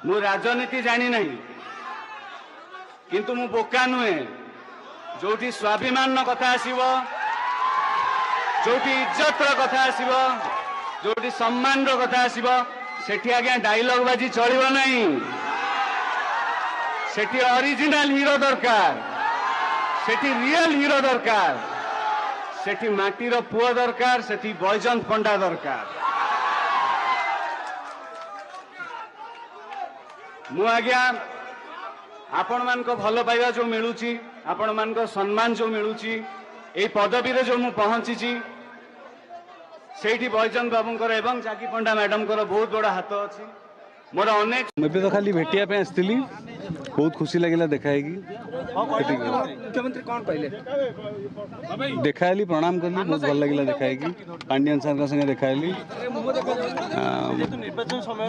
मु राजनीति जानी नहीं किंतु मु बोका नुहे जोटी स्वाभिमान कथा आसीबो जोटी इज्जत कथा आसीबो जोटी सम्मान कथा आसीबो सेठी आज्ञा डायलॉग बाजी चलिबो नहीं सेठी ओरिजिनल हीरो दरकार सेठी रियल हीरो दरकार सेठी माटीर पुओ दरकार सेठी बैजंत पंडा दरकार मु आज्ञा आपण मान को भल पाइबा जो मिलूची आपण मान को सम्मान जो मिलूची ए पदवी रे जो मु पहुंची सेठी बैजंत बाबूंकर एवं जाकी पंडा मैडम को बहुत बड़ा हाथ अच्छी मोर अनेक मैं तो खाली भेटिया पे आसती बहुत खुशी लगे देखाएगी मुख्यमंत्री कौन कहले देखाली प्रणाम कली बहुत भल लगे देखाएगी पांडियन सर का संगे देखाली निर्वाचन समय